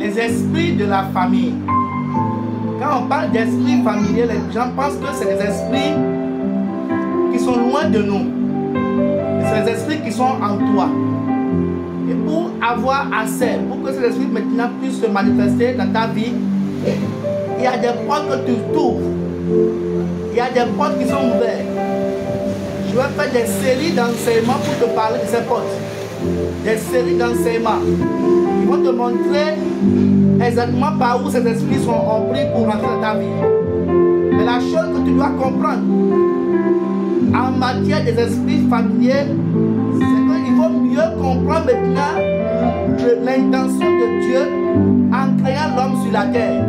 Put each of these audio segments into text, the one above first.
les esprits de la famille. Quand on parle d'esprits familiers, les gens pensent que c'est des esprits qui sont loin de nous. C'est les esprits qui sont en toi. Et pour avoir accès, pour que ces esprits maintenant puissent se manifester dans ta vie, il y a des portes que tu t'ouvres. Il y a des portes qui sont ouvertes. Je vais faire des séries d'enseignements pour te parler de ces portes. Des séries d'enseignements. Ils vont te montrer exactement par où ces esprits ont pris pour rentrer dans ta vie. Mais la chose que tu dois comprendre en matière des esprits familiers, c'est qu'il faut mieux comprendre maintenant l'intention de Dieu en créant l'homme sur la terre.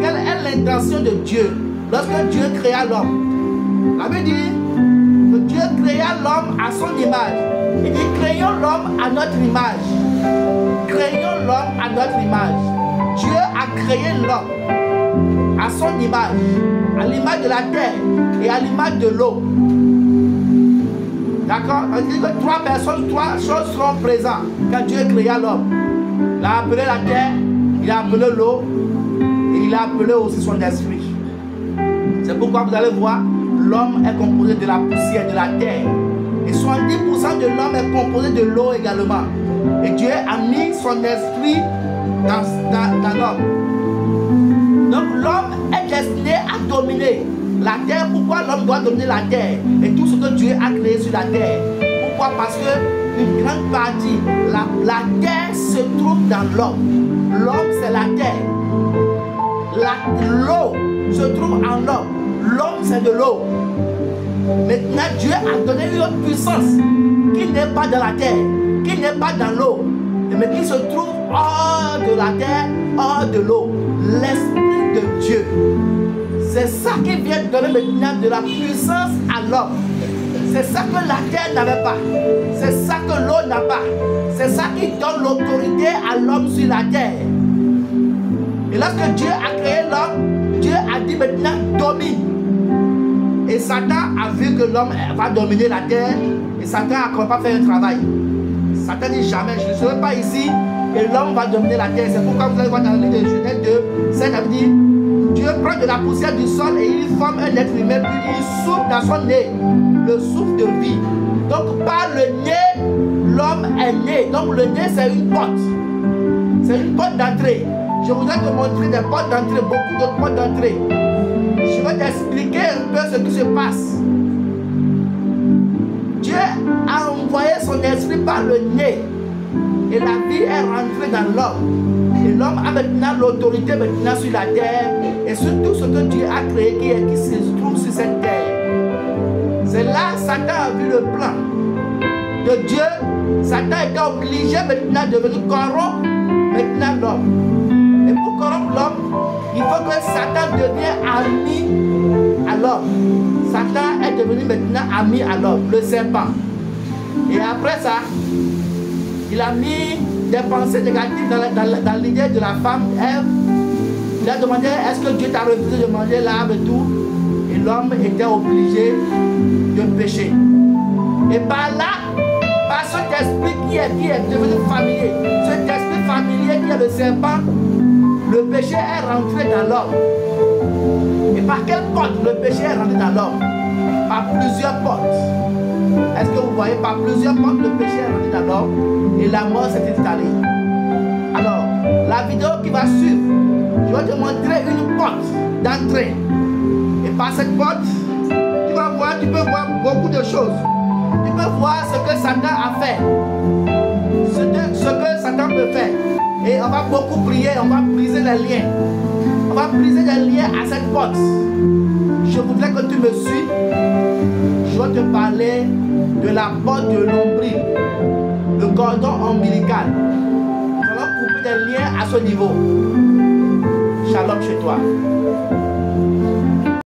Quelle est l'intention de Dieu lorsque Dieu créa l'homme? La Bible dit que Dieu créa l'homme à son image. Il dit créons l'homme à notre image. Créons l'homme à notre image. Dieu a créé l'homme à son image, à l'image de la terre et à l'image de l'eau. D'accord? On dit que trois personnes, trois choses seront présentes quand Dieu créa l'homme. Il a appelé la terre, il a appelé l'eau et il a appelé aussi son esprit. C'est pourquoi vous allez voir, l'homme est composé de la poussière, de la terre. Et 70% de l'homme est composé de l'eau également. Et Dieu a mis son esprit dans l'homme. Donc l'homme est destiné à dominer la terre. Pourquoi l'homme doit dominer la terre et tout ce que Dieu a créé sur la terre? Pourquoi? Parce que une grande partie, la terre se trouve dans l'homme. L'homme c'est la terre. L'eau se trouve en l'homme. L'homme c'est de l'eau. Maintenant Dieu a donné une puissance qui n'est pas dans la terre, qui n'est pas dans l'eau, mais qui se trouve hors de la terre, hors de l'eau. L'Esprit de Dieu. C'est ça qui vient donner maintenant de la puissance à l'homme. C'est ça que la terre n'avait pas. C'est ça que l'eau n'a pas. C'est ça qui donne l'autorité à l'homme sur la terre. Et lorsque Dieu a créé l'homme, Dieu a dit maintenant domine. Et Satan a vu que l'homme va dominer la terre. Et Satan a encore pas fait un travail. Satan dit jamais, je ne serai pas ici. Et l'homme va dominer la terre. C'est pourquoi vous allez voir dans le livre de Genèse 2, ça veut dire Dieu prend de la poussière du sol et il forme un être humain, puis il souffle dans son nez le souffle de vie. Donc par le nez, l'homme est né. Donc le nez c'est une porte. C'est une porte d'entrée. Je voudrais te montrer des portes d'entrée, beaucoup d'autres portes d'entrée. Je vais t'expliquer un peu ce qui se passe. Dieu a envoyé son esprit par le nez. Et la vie est rentrée dans l'homme. Et l'homme a maintenant l'autorité maintenant sur la terre et sur tout ce que Dieu a créé qui se trouve sur cette terre. C'est là que Satan a vu le plan de Dieu. Satan était obligé maintenant de venir corrompre maintenant l'homme. Et pour corrompre l'homme, il faut que Satan devienne ami à l'homme. Satan est devenu maintenant ami à l'homme, le serpent. Et après ça, il a mis des pensées négatives dans l'idée de la femme, Ève. Il a demandé, est-ce que Dieu t'a refusé de manger l'arbre et tout? Et l'homme était obligé de pécher. Et par là, par cet esprit qui est devenu familier, cet esprit familier qui est le serpent, le péché est rentré dans l'homme. Et par quelle porte le péché est rentré dans l'homme? Par plusieurs portes. Est-ce que vous voyez, par plusieurs portes le péché est rentré dans l'homme et la mort s'est installée. Alors, la vidéo qui va suivre, je vais te montrer une porte d'entrée. Et par cette porte, tu peux voir beaucoup de choses. Tu peux voir ce que Satan a fait. Ce que Satan peut faire. Et on va beaucoup prier, on va briser les liens. On va briser les liens à cette porte. Je voudrais que tu me suis. Je vais te parler de la porte de l'ombril, le cordon ombilical. Nous allons couper des liens à ce niveau. Shalom chez toi.